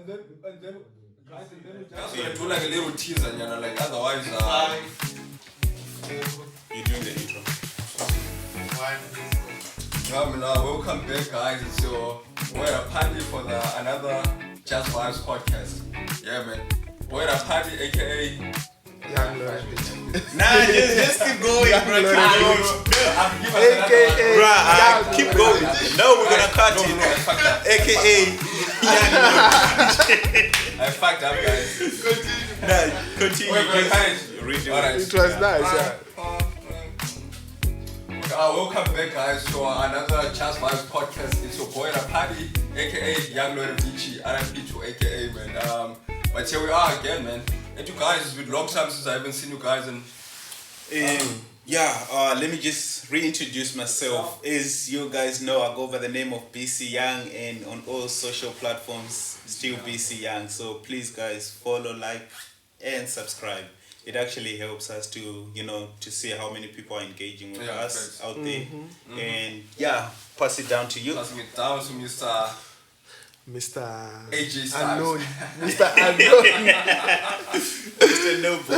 guys, and then we just gonna do like a little teaser, you know, like otherwise, you're doing the intro. Welcome back, guys. It's we're at a party for another Just Vibes podcast. Yeah, man. We're at a party, aka Young Lord. Nah, just keep going, bro. Keep going. AKA Keep going. No, we're gonna cut it. AKA Young Lord. I fucked up, guys. Continue. Alright. It was nice, yeah. Welcome back, guys, to another Just Vibes podcast. It's your boy at a party, aka Young Lord RIP to AKA, man. But here we are again, man. And you guys, it's been a long time since I haven't seen you guys. And let me just reintroduce myself. As you guys know, I go by the name of B.cyoung, and on all social platforms, still B.cyoung. So please, guys, follow, like, and subscribe. It actually helps us to, to see how many people are engaging with us out there. Mm-hmm. And pass it down to you. Passing it down to Mr. AJ Unknown. Mr. Unknown. Mr. Nobody.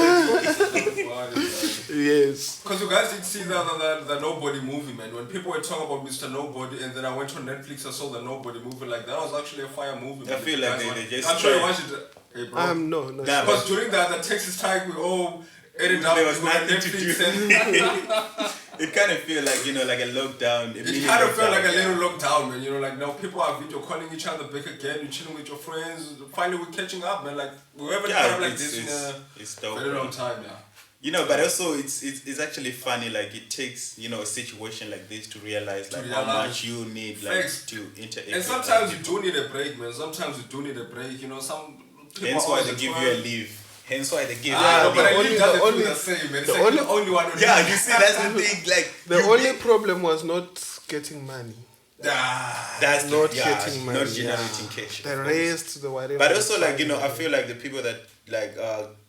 Yes. Because you guys did see the Nobody movie, man. When people were talking about Mr. Nobody, and then I went on Netflix, I saw the Nobody movie. Like, that was actually a fire movie. I feel like they just... I'm sure you watched it. Hey, bro. No. Because during the Texas strike, we all ate it up. There was nothing to do. And it kind of feel like, like a lockdown. It kind of felt like a little lockdown, man. Like now people are video calling each other back again. You're chilling with your friends. Finally, we're catching up, man. Like we haven't done like this in a very long time now. But also it's actually funny. Like it takes a situation like this to realize how much you need to interact. And sometimes you do need a break, man. Some people hence why they give you a leave. Hence why they give you a leave. But the only one. You see, that's the thing. Like the only problem was not getting money. That's not getting money. Not generating cash. The rest, the whatever. But also, I feel like the people that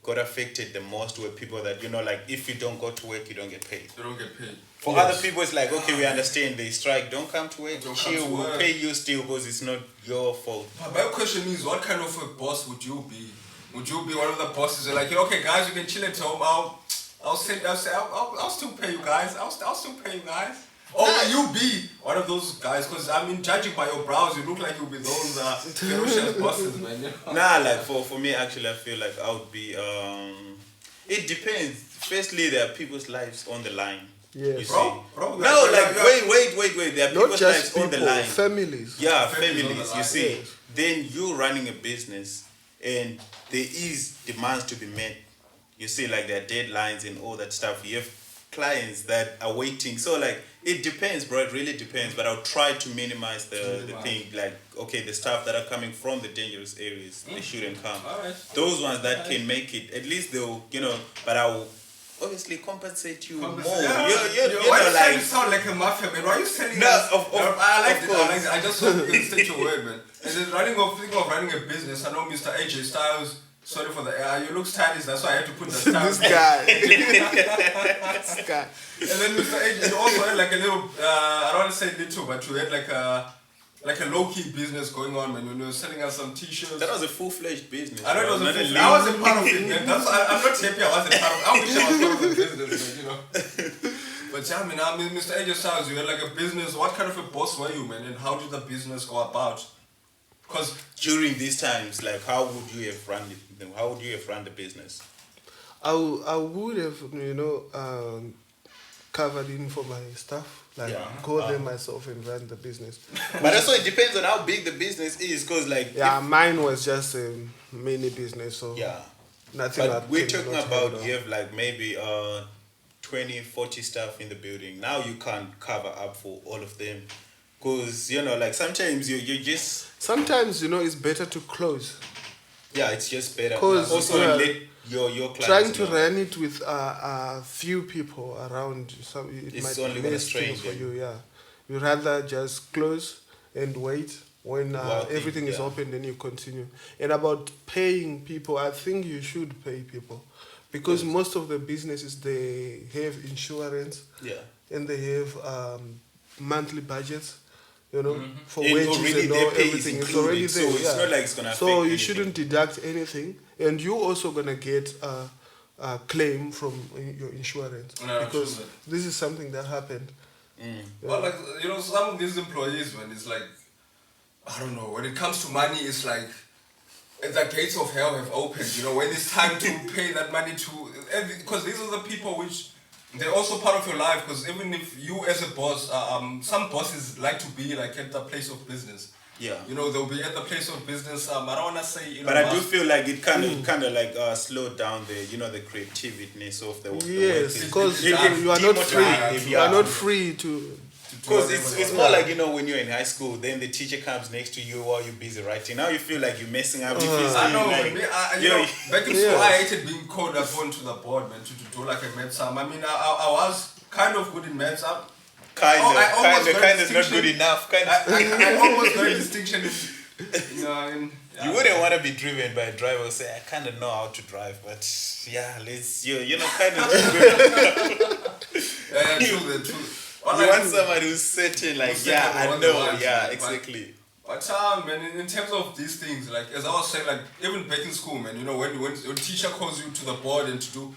got affected the most were people that if you don't go to work, you don't get paid. You don't get paid. For other people, it's like, okay, we understand they strike, don't come to work, we'll pay you still because it's not your fault. But my question is, what kind of a boss would you be? Would you be one of the bosses like, okay, guys, you can chill at home. I'll still pay you guys. I'll still pay you guys. Or will you be one of those guys? Because judging by your brows, you look like you'll be those ferocious bosses, man. Nah, for me, actually, I feel like I would be. It depends. Firstly, there are people's lives on the line. Yeah, wait. There are not people's just lives people, on the line. Families. Yeah, families. You see, then you running a business, and there is demands to be met. You see, like there are deadlines and all that stuff. You have clients that are waiting. So it depends, bro. It really depends. But I'll try to minimize the thing. Like, okay, the stuff that are coming from the dangerous areas, they shouldn't come. Right. Those ones that can make it, at least they'll, but I will obviously compensate you more. Why you sound like a mafia, man? Why are you selling us? I like it. I just hope you can stick your word, man. And then thinking of running a business, I know Mr. AJ Styles. Sorry for the you look stylish, that's why I had to put the style. This guy. And then Mr. AJ, you also had like a little, I don't want to say little, but you had like a low-key business going on, man. When you were selling us some t-shirts. That was a full-fledged business. I know it was a full-fledged. I was a part of it, man. I'm not happy I wasn't part of it. I wish I was part of the business, man, But Mr. AJ Styles, you had like a business. What kind of a boss were you, man? And how did the business go about? Because during these times, how would you have run it? How would you have run the business? I would have, covered in for my staff. Go there myself and run the business. But also it depends on how big the business is, because mine was just a mini business, so nothing. But we're talking about you have maybe 20, 40 staff in the building. Now you can't cover up for all of them, because sometimes you just. Sometimes it's better to close. Yeah, it's just better. Because also let your clients trying to run it with a few people around, so it might only be less things for you. Yeah, you rather just close and wait when everything is open, then you continue. And about paying people, I think you should pay people, because most of the businesses, they have insurance, and they have monthly budgets. you know, for And wages already and their all, pay is everything. It's included, already so there. it's not like it's gonna So affect you anything. shouldn't deduct anything, and you also gonna get a claim from your insurance because this is something that happened. Well, like, you know, some of these employees, man, it's like, I don't know, when it comes to money, it's like the gates of hell have opened, you know, when it's time to pay that money to, because these are the people which, they're also part of your life, because even if you as a boss, some bosses like to be like at the place of business. Yeah. You know, they'll be at the place of business. I don't want to say, you know. But I do feel like it kind of like slowed down the, you know, the creativeness of the Yes, work. because It you are not free. demotivated, You are not free to. Because it's more like, you know, when you're in high school, then the teacher comes next to you while you're busy writing. Now you feel like you're messing up. You feel I know, like, you know, back in school, I hated being called upon to the board, man, to do like a maths sum. I mean, I was kind of good in maths. Kind of not good enough. I almost got a distinction in you wouldn't want to be driven by a driver who say, I kind of know how to drive, but yeah, let's, you know, kind of. true. You want somebody who's certain, like, yeah, I know, yeah, exactly. But man, in terms of these things, like as I was saying, like even back in school, man, you know, when teacher calls you to the board and to do,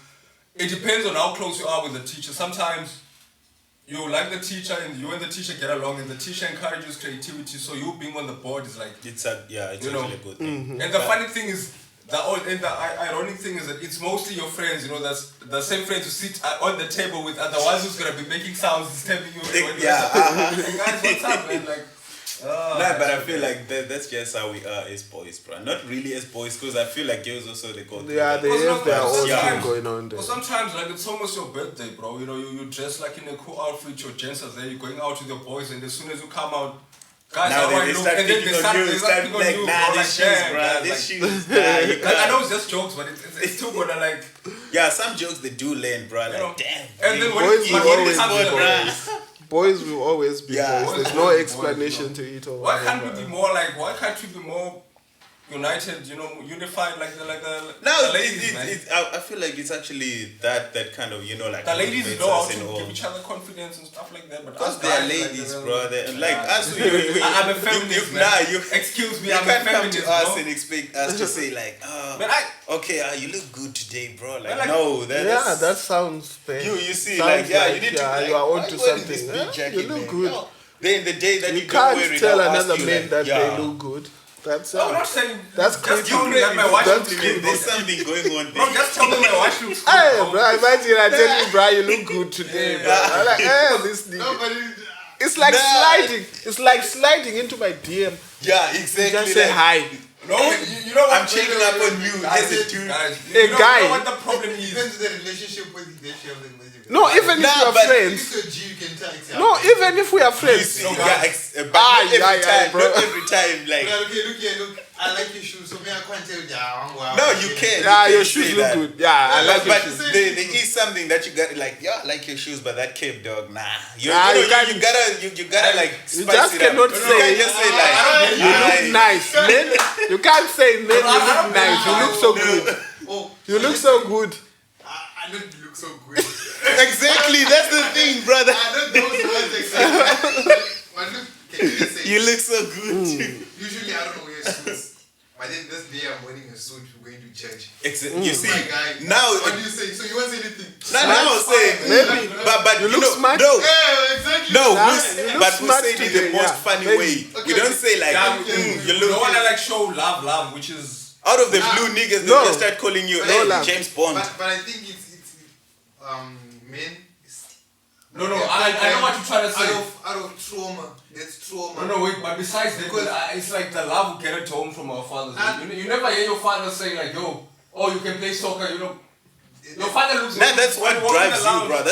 it depends on how close you are with the teacher. Sometimes you like the teacher and you and the teacher get along, and the teacher encourages creativity. So you being on the board is like it's actually a good thing. And the funny thing is, the ironic thing is that it's mostly your friends, you know, that's the same friends who sit on the table with, are the ones who's gonna be making sounds, disturbing you. Guys, what's up, man? Like, but I feel like that's just how we are as boys, bro. Not really as boys, because I feel like girls also they go. Yeah, they have their own thing going on there. Well, sometimes like it's almost your birthday, bro. You know, you dress like in a cool outfit, your gents are there, you're going out with your boys, and as soon as you come out, guys, now they start picking on you, bro. These shoes, bro. These shoes. I know it's just jokes, but it's still gonna like. Yeah, some jokes they do land, bro. Like, damn. And then when it comes to boys will always be boys. There's no explanation to it. Why can't we be more like? Why can't we be more united? You know, unified like the ladies, man. I feel like it's actually that kind of, you know, like the ladies know how to give each other confidence and stuff like that. But because they're ladies, bro. They're like us. I'm a feminist. Excuse me, I'm a feminist. You can't come to us and expect us to say like, okay, you look good today, bro. Like, no, that sounds bad. You see, like, you need to. You are onto something. You look good. Then the day that you can't tell another man that they look good. That's I'm not saying that's just tell me that my watch looks good. There's something going on there. Bro, just tell me my watch looks good. Hey, bro, imagine I tell you, bro, you look good today, bro. I'm like, this nigga. It's like sliding. It's like sliding into my DM. Yeah, exactly. Just say hi. No, you know what? I'm checking up on you. As a dude. You know what the problem is? Depends on the relationship with the No, even if we are friends. No, even if we are friends. Not every time, like. Look. I like your shoes, so me I can't tell you. Wow. No, you can't. Yeah, your shoes look good. Yeah, I like your shoes. But there is something that you got like, I like your shoes, but that cape, dog, nah. You gotta like spice you just it up. cannot say. You just say like, you look nice, man. You can't say, man, you look nice. You look so good. You look so good. I don't look so good. Exactly, that's the thing, brother. I don't know those words exactly. You look so good. Usually I don't wear suits. But then this day I'm wearing a suit, we're going to church. You see, my guy. now What do you say? So you won't say anything? No, I'm saying maybe, but you look smart. No, yeah, exactly. no, but we say it in the most funny way. We don't say like you look. You wanna like show love, which is out of the blue niggas. They just start calling you James Bond. But I think it's men. No, I know what you're trying to say. Out of trauma. That's trauma. No, wait, but besides that, it's like the love we get at home from our fathers. You never hear your father say like, yo, you can play soccer, you know. Your father looks like that's what drives you, bro.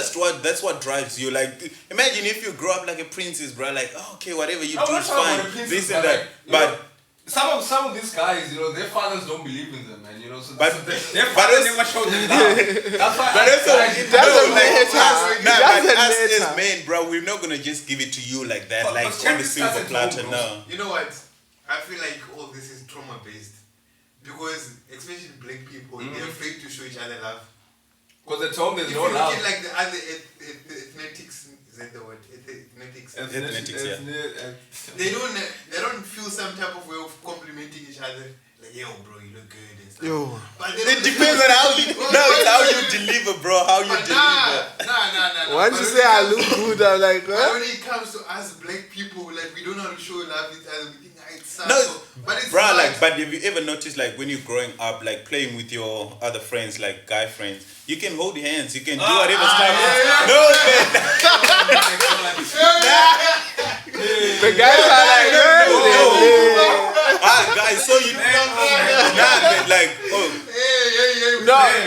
That's what drives you. Like, imagine if you grow up like a princess, bro. Like, okay, whatever you do is fine. This and that. But some of these guys, you know, their fathers don't believe in them, man. You know, so their fathers fathers never showed them love. That's why. But it doesn't matter. Us as men, bro, we're not gonna just give it to you like that, like on the silver platter. No. You know what? I feel like all this is trauma based because especially black people, they're afraid to show each other love. Because at home there's no love. If you look at like the other ethnetics, that the word? Ethnetics. Ethnetics, yeah. They don't feel some type of way of complimenting each other. Like, yo, bro, you look good and stuff. Yo. But they It don't depends on how you. No, it's how you deliver, bro. How you deliver. Nah. Once you say I look good, I'm like, But huh? when it comes to us black people, like we don't know how to show love each other. We think it sucks. No, but it's bro, not. like, but have you ever noticed, like, when you're growing up, like, playing with your other friends, like, guy friends, you can hold hands, you can do whatever stuff. yeah. No, man. The guys are like, Guys, so you man, like, oh.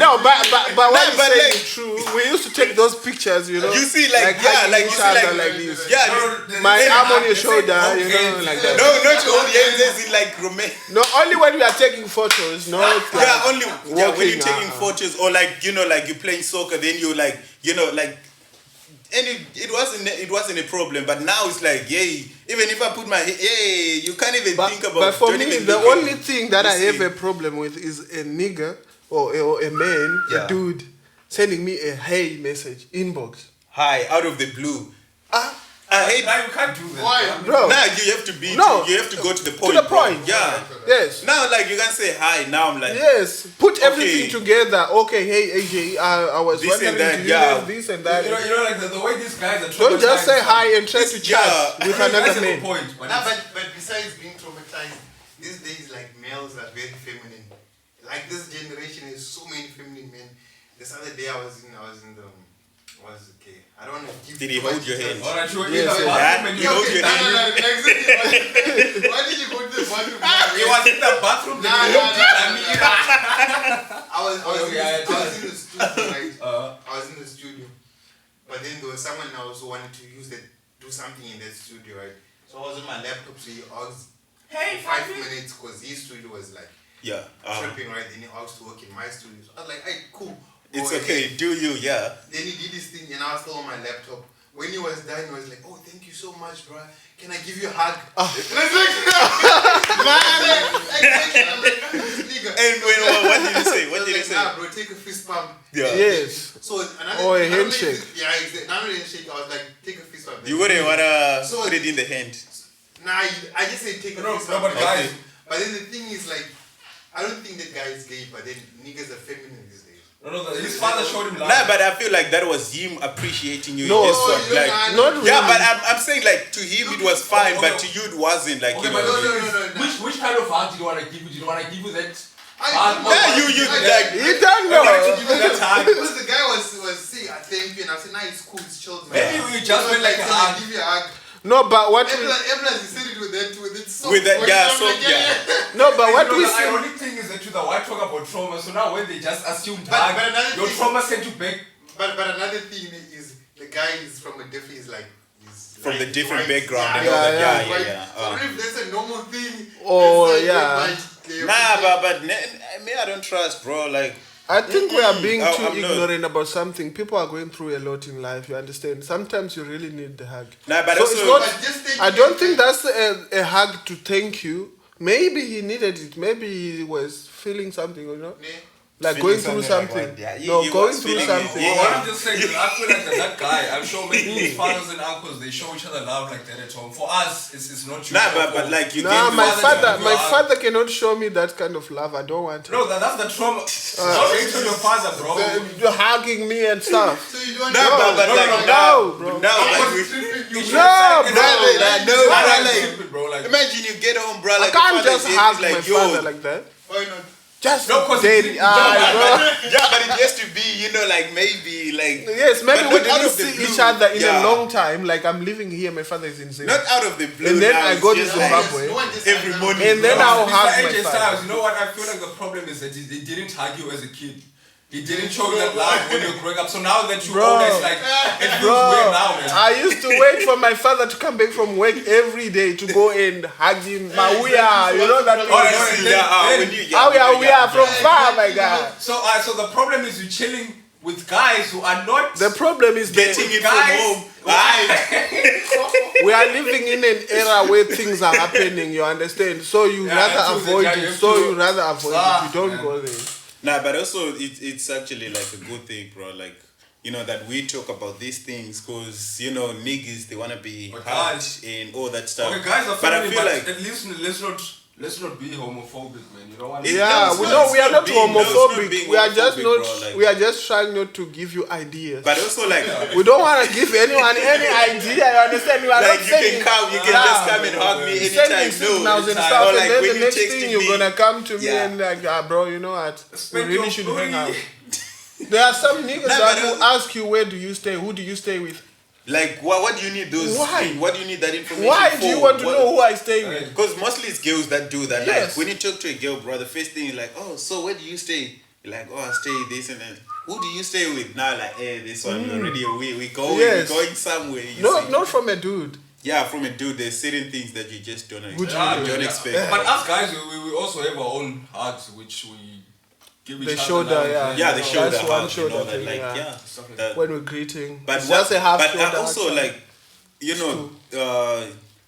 no, but what you but say like- is true. We used to take those pictures, you know. You see, like, hugging like, each you see, other like, like this. yeah, My They arm on your say shoulder, hold you know, hands. like that. no, not your own hands, as in, like, romantic. No, only when we are taking photos, no. It's like, Yeah, only when you're walking, taking photos, or like, you know, like you're playing soccer, then you like, you know, like, and it wasn't a problem, but now it's like, yay, even if I put my, yay, you can't even think about. But for don't me, even the look only at- thing that I you have see. a problem with is a nigger or a man, Yeah. a dude, sending me a hey message, inbox. Hi, out of the blue. I hate. Now you can't do that. Why? Bro. Now you have to be. No. You have to go to the point. the bro. point. Yeah. Yes. Now, like you can say hi. Now I'm like. Yes, put Okay. everything together. Okay, hey AJ, I was This wondering, and that, do you yeah. have this and that? You know, like the way these guys are Don't just say hi and try to Yeah. chat with That's another a man. point. Nah, but besides being traumatized, these days like males are very feminine. Like this generation is so many feminine men. This other day I was in the okay. I don't want to give. Did he too much hold your details. hand? Alright, you were Yes, in the yes. bathroom and He you hold looked your at hand. me. Why did you go to the bathroom? He was in the bathroom. Nah, Then he looked at me. I was in the studio, right? I was in the studio, but then there was someone else who wanted to do something in that studio, right? So I was on my laptop, so he asked Hey, 5 minutes because his studio was like Yeah. tripping, right? Then he asked to work in my studio. So I was like, hey, cool. It's Go okay. ahead. Do you? Yeah. Then he did this thing, and I was still on my laptop. When he was done, he was like, "Oh, thank you so much, bro. Can I give you a hug?" And I was like, "Man, And what did you say? What did you say? Nah, bro, take a fist bump." Yeah. Yes. So another. Or a another handshake. Yeah, exactly. Another handshake. I was like, "Take a fist bump." You wouldn't wanna So- put it in the hand. Nah, I just say take a No, fist no, bump. but guys. But then the thing is, like, I don't think that guy is gay, but then niggas are feminine these days. No, his father showed him love. Nah, but I feel like that was him appreciating you. No, He just thought, you're like, not. Not really. yeah, but I'm saying like to him it was fine, Okay. but to you it wasn't. Like, Okay, you but know. No. which kind of hug did you want to give you? Did you want to give you that? Yeah, you like. You don't You want to know. give you that hug? Because the guy was saying, I thank you, and I said, nah, it's cool, it's chilled, man. Maybe we just went like a "Can I hug. give you a hug?" No, but what we, Eblas, he said it with that soft With that- voice. yeah, I'm soft, like, yeah. no, but what You know, we the say. ironic thing is that why talk about trauma? So now when they just assumed But hug, another your thing- trauma sent you back. But another thing is, the guy is from a different, he's like, he's From the like different white. background and Yeah, all that. yeah. Yeah, White. yeah. So I don't know if that's a normal thing. Oh, It's like, yeah. like, Nah, but me, I don't trust, bro. Like, I think we are being Oh, too I'm not. ignorant about something. People are going through a lot in life. You understand? Sometimes you really need the hug. nah, but So also, it's not. But just think I don't it- think that's a hug to thank you. Maybe he needed it. Maybe he was feeling something, you know, Yeah. like Feeling going through something like something. what? Yeah, No, he going was through feeling it. something. Yeah. What I'm just saying is, I feel like that guy, I'm sure maybe his fathers and uncles, they show each other love like that at home. For us, it's not true. nah, but like you Nah, gave my me- father cannot show me that kind of love. I don't want it. No, that's the trauma. Don't hate your father, bro. You're hugging me and stuff. So you don't Nah, but no, like no, now, bro. now, I like, was we- tripping you. You No, should bro. say- Nah, no, Why bro, are you like- stupid, bro? Like, imagine you get home, bro. I Like, can't your father just is hug like, my yo. father like that. Why not? Just No, 'cause daddy. it- Yeah, but it has to be, you know, like maybe, like. Yes, maybe but we not out didn't of the see blue. each other in Yeah. a long time. Like I'm living here, my father is in Zimbabwe. Not out of the blue. And then now, I it's go to just Zimbabwe. No one just Every has morning. And then bro. I'll Mr. hug my AJ father. Styles, you know what? I feel like the problem is that he didn't hug you as a kid. He didn't show you that love when you're growing up. So now that you're Bro. older, it's like, it feels Bro, weird now, man. I used to wait for my father to come back from work every day to go and hug him. Mawuya, you know that Oh, thing? no, We are from far, my guy. So the problem is you're chilling with guys who are not The problem is Getting that it from Guys. home. Aye. we are living in an era where things are happening. You understand? So you Yeah, rather that's true, avoid that you it. have So to- you rather avoid it. You don't man. go there. Nah, but also it's actually like a good thing, bro. Like you know, that we talk about these things because, you know, niggas, they want to be But harsh and all that stuff. Okay, guys are but I family, feel but like at least let's not be homophobic, man. You know what I mean? Yeah, we are not homophobic. We are just not. bro, like, we are just trying not to give you ideas. but also like, We don't want to give anyone any idea. You understand? We are like not you saying, can just come and hug me sending anytime. signals and Or stuff, like and then when the you next texting thing you're me, gonna come to me Yeah. and like, bro, you know what? We Spend really your should booty. hang out. There are some niggas Nah, that but will ask you, where do you stay? Who do you stay with? like, what do you need those? Why? What do you need that information Why for? do you want to know who I stay with? Because mostly it's girls that do that. Yes. Like when you talk to a girl, bro, the first thing is like, oh, so where do you stay? You're like, oh, I stay this and then. Who do you stay with? Now, like, hey, this one we're already away. We're Yes. going somewhere. You No, see? not from a dude. Yeah, from a dude, there's certain things that you just don't, Would you don't expect. But us guys, we also have our own hearts, which we give each The other. shoulder, love, yeah. Yeah, the That's shoulder one hug, shoulder you know, that, thing, like, yeah. yeah. Stuff like that- When we're greeting. But It's what, just a half but shoulder. also action. like, you know,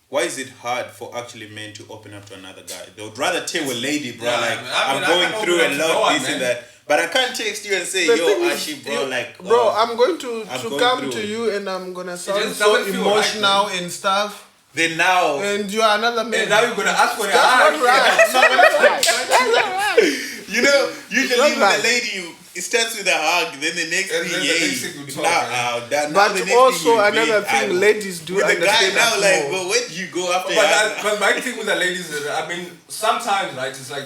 why is it hard for actually men to open up to another guy? They would rather tell a lady, bro, Yeah, like, I mean, I'm I going can through open a up to no lot, one, this man. and that. But I can't text you and say, The yo, thing is, Ashi, bro, like, bro, I'm going to going come through to it. you and I'm gonna sound just so doesn't feel emotional right, and stuff. then now, And you are another man. And now you're gonna ask for the That's heart. not right. That's not right. That's not right. you know, usually not with right. a lady, it starts with a hug, then the next And thing, then the next thing you talk, now, man. now the But next also thing you another make, thing, ladies do with the guy understand now, that like, more. well, where do you go after But, that? but my thing with the ladies is, I mean, sometimes, right, it's like,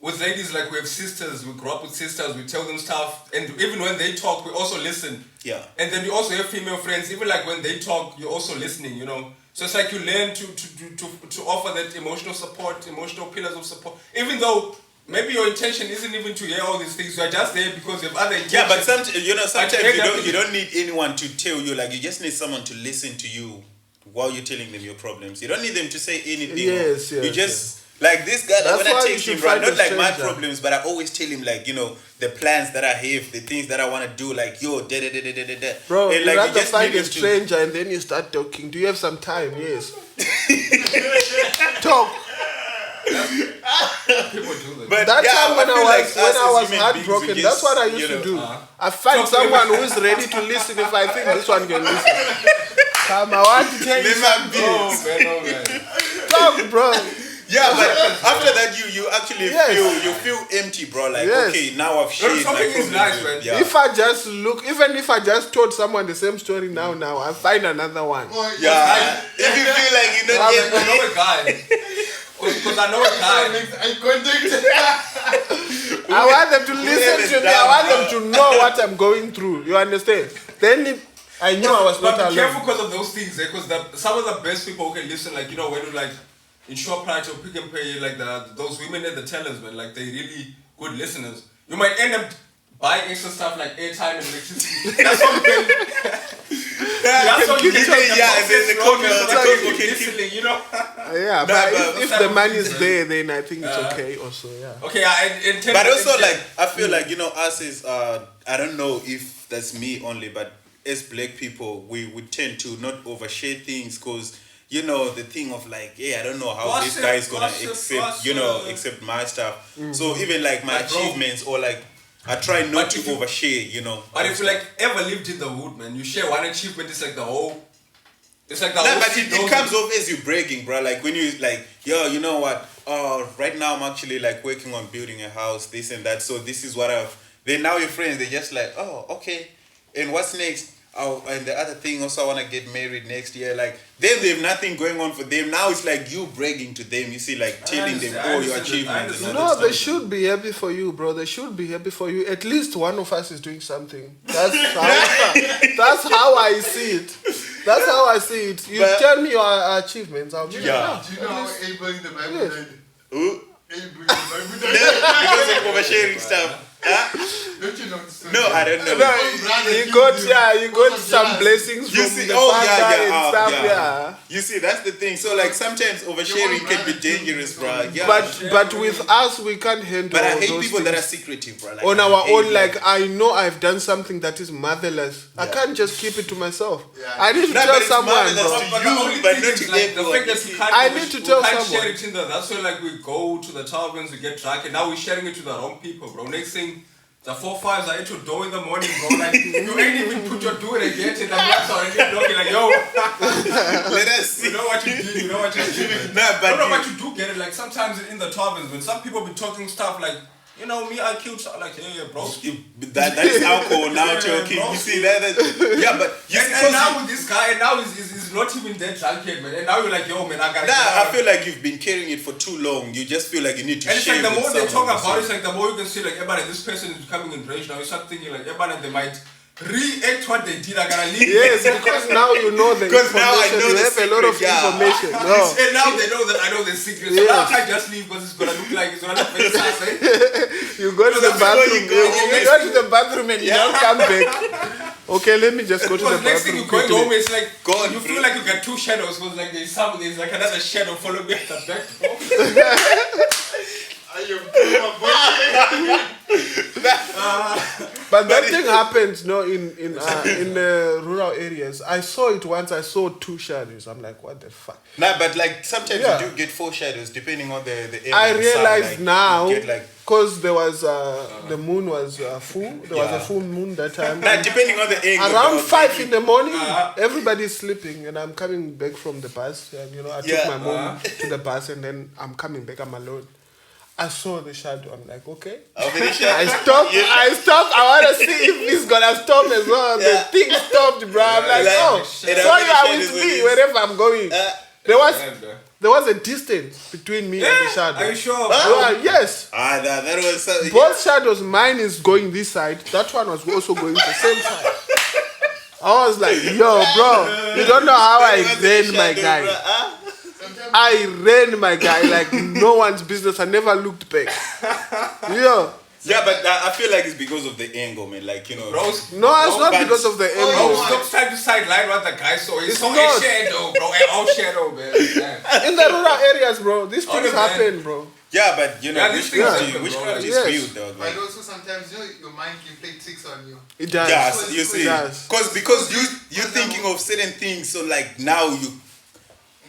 with ladies, like, we have sisters, we grew up with sisters, we tell them stuff, and even when they talk, we also listen. Yeah. And then you also have female friends, even like when they talk, you're also listening, you know. So it's like you learn to offer that emotional support, emotional pillars of support, even though maybe your intention isn't even to hear all these things, you're just there because you have other intentions. Yeah, but sometimes Like, you don't need anyone to tell you. Like, you just need someone to listen to you while you're telling them your problems. You don't need them to say anything. Yes, You yes, just like this guy. That's Like, when why I you text him, should bro, find not a like my stranger. problems, but I always tell him, like, you know, the plans that I have, the things that I want to do. Like, yo, da da da da da da. Bro, and you like, rather find need a him to- stranger and then you start talking. Do you have some time? Yes. Talk. People do that. But That yeah, time when feel I like was us as human beings, heartbroken, we that's what I just, used you to know, do. I find someone who's ready to listen if I think this one can listen. Come, I want to tell you Let my something. Oh, man. Talk, bro. Yeah, but after that, you actually Yes. feel empty, bro. Like, Yes. okay, now I've shared my talking is problems nice, with- man. Yeah. If I just look, even if I just told someone the same story now, I find another one. Yeah, if you feel like you don't I get know a guy. Because I know a guy. I contact. I want them to listen is to me. I down, want them to know what I'm going through. You understand? Then I knew I was not But be careful alone. because of those things, because some of the best people who can listen, like, you know, when you like in ShopRite or Pick and Pay, like those women at the tellers, man, like, they really good listeners. You might end up buying extra stuff like airtime and electricity. That's what you can. That's what you keep can. it, yeah, and then the you can listening, you know. Yeah, Nah, but but if the money is there, then I think it's okay also, yeah. Okay, I intend. But also, like, I feel like, you know, us is I don't know if that's me only, but as black people, we tend to not overshare things because, you know, the thing of like, hey, I don't know how this guy is gonna accept my stuff. So even like my Like, bro. achievements or like, I try not But to if you- overshare, you know. But if you like ever lived in the hood, man, you share one achievement, it's like the whole. It's like the No, whole. but shit it goes- comes off as you bragging, bro. Like when you like, yo, you know what? Right now I'm actually like working on building a house, this and that. So this is what I've. Then now your friends, they just like, oh, okay. And what's next? Oh, and the other thing also, I want to get married next year. Like them, they have nothing going on for them. Now it's like you bragging to them. You see, like telling them understand, all your I achievements. And all No, that they stuff. should be happy for you, bro. They should be happy for you. At least one of us is doing something. That's how I see it. That's how I see it. You But- tell me your achievements, I'll be Yeah. Do you know how Abel in the Bible Yes. died? Ooh. Abel in the Bible died. Because of oversharing stuff. Huh? Don't you know the story? No, I don't know. No, you got you got Because of some jealousy. blessings You from see, the oh, father yeah, and yeah, stuff, yeah. yeah. You see, that's the thing. So like sometimes oversharing can be dangerous, bro. Yeah. But with us, we can't handle But I hate those people that are things secretive, bro. Like, on I our hate, own. Like I know I've done something that is marvelous. I Yeah. can't just keep it to myself. Yeah. I need to No, tell but it's someone, marvelous bro. to But you, the only but thing not is to like the everyone. fact that you can't. I need to tell we can't someone. share it in the. That's why like we go to the taverns, we get drunk, and now we're sharing it with our own people, bro. Next thing, The 4-5s are at your door in the morning, bro. Like, you ain't even put your door in the gate and that's already knocking like, yo. Let us see. You know what you did, you know what you did. Nah, but I don't know what you do get it. Like, sometimes in the taverns, when some people be talking stuff like, you know, me, I killed someone. Like, yeah, bro. That is alcohol now, talking. You see that? Yeah, but and now with this guy, and now he's not even that drunk yet, man. And now you're like, yo, man, I gotta. Nah, I feel like you've been carrying it for too long. You just feel like you need to. And it's share like the more they talk someone, about it, it's like the more you can see, like, everybody, this person is becoming enraged now. You start thinking, like, everybody, they might react what they did. I gotta leave. Yes, because now you know the information. Now I know you have a lot of information. No. And now they know that I know the secret. So now I can't just leave because it's gonna look like it's gonna look very sus, eh? You go to the bathroom. You go to the bathroom and you don't come back. Okay, let me just go to the Because next thing bathroom. you're going home, it's like God, you feel like you got two shadows. Because like there's like another shadow following me at the back. But that thing happens, no, in the rural areas. I saw it once. I saw two shadows. I'm like, what the fuck? Nah, but like sometimes you do get 4 shadows depending on the area. I realize like, now you get, like, because there was the moon was full. There was a full moon that time. nah, depending on the angle. Around 5 in the morning, everybody's sleeping, and I'm coming back from the bus. And you know, I took my mom to the bus, and then I'm coming back. I'm alone. I saw the shadow. I'm like, okay. I stopped. I stopped. I want to see if it's gonna stop as well. The thing stopped, bro. I'm like, oh, so you are with me wherever I'm going. There was a distance between me and the shadow. Are you sure? Yes. That was Both shadows. Mine is going this side. That one was also going the same side. I was like, yo, bro, you don't know how I ran my guy. I ran my guy like no one's business. I never looked back. Yeah. Yeah, but I feel like it's because of the angle, man. Like, you know. Bro, no, it's not because of the angle. Stop trying to sideline what the guy saw. It's so not. a shadow, bro. All shadow, man. In the rural areas, bro, these things happen, bro. Yeah, but you know, witchcraft is real, dog. But also sometimes your mind can play tricks on you. It does. Yes, you see, it does. because you're thinking of certain things, so like now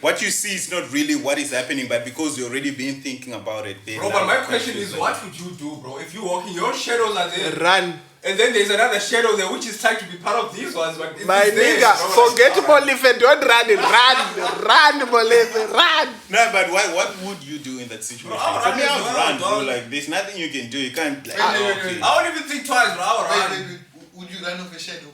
what you see is not really what is happening, but because you've already been thinking about it. Bro, but my question is, what would you do, bro? If you walking, your shadows are there. Run. And then there's another shadow there which is trying to be part of these ones. But my nigga, forget Molife, don't run, Molife, run. No, but what would you do in that situation? For me, I would run, bro. Like, there's nothing you can do. You can't, like, I won't even think twice, bro. I would run. Would you run off a shadow?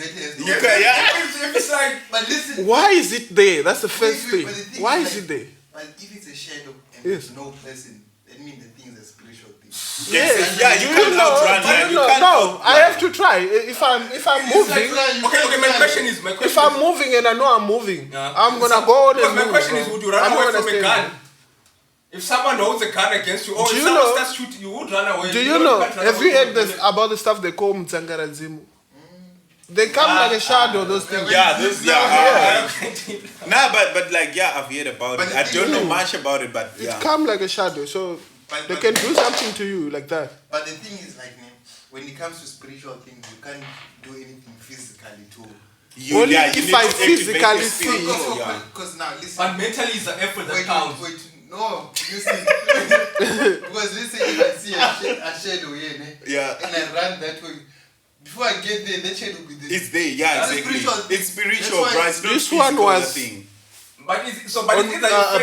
If it's like, but listen. Why is it there? That's the first thing. Why is it there? But if it's a shadow and there's no person, that means the thing is a spiritual thing. Yes. Yeah, you can't outrun it. No, I have to try. If I'm moving. Okay, my question is. If I'm moving and I know I'm moving, I'm gonna go on and move. My question is, would you run away from a gun? If someone holds a gun against you, or if someone starts shooting, you would run away. Do you know? Have you heard about the stuff they call Mtsangarazimu? They come like a shadow, those things. Yeah, Nah, but like, I've heard about it. I don't know much about it, but It come like a shadow, so they can do something to you like that. But the thing is, like, when it comes to spiritual things, you can't do anything physically too. Only if I physically see. Because now, listen. But mentally is the effort that counts. No, you see. Because listen, if I see a shadow here, and I run that way, before I get there, that shadow will be there. It's there, exactly. It's spiritual, bro. It's not this one was thing. But it's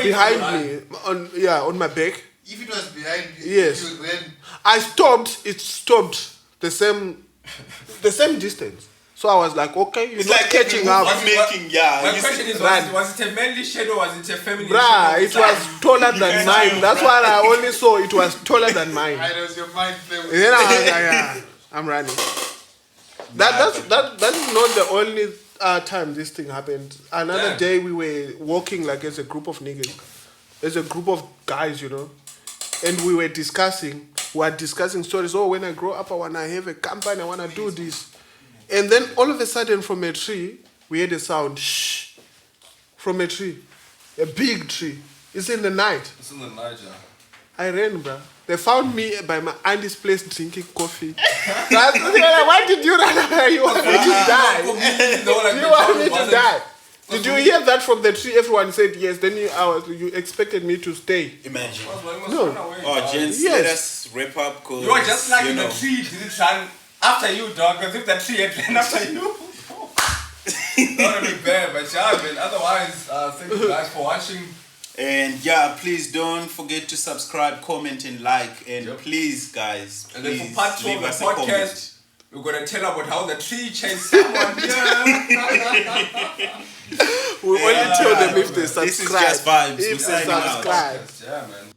behind me, on my back. If it was behind you, yes. you ran. I stopped. It stopped the same distance. So I was like, okay, you're not catching up. My question is, was it a manly shadow or was it a feminine shadow? It was taller than mine. That's why I only saw it was taller than mine. I was your mind playing with then I was like, yeah, I'm running. That is not the only time this thing happened. Another day we were walking like as a group of niggas, as a group of guys, you know, and we were discussing stories. Oh, when I grow up, I wanna have a company. I wanna do this. And then all of a sudden, from a tree, we heard a sound. Shh. From a tree, a big tree. It's in the night. It's in the night, yeah. I ran, bro. They found me by my auntie's place drinking coffee. They were like, why did you run away? You want me to die? You want me to die? Did you hear that from the tree? Everyone said yes. Then you expected me to stay. Imagine. No. Oh, gents, Yes. let us wrap up. Cause, You are just like you know, the tree didn't run after you, dog. Because if the tree had ran after you, that would be bad. But yeah, man. Otherwise, thank you guys for watching. And yeah, please don't forget to subscribe, comment, and like. And please, guys, And then please for part 2 leave of the us a comment. podcast, we're gonna tell about how the tree chased someone. We only tell them if they subscribe. This is just vibes. If We're they signing out. subscribe. Yeah, man.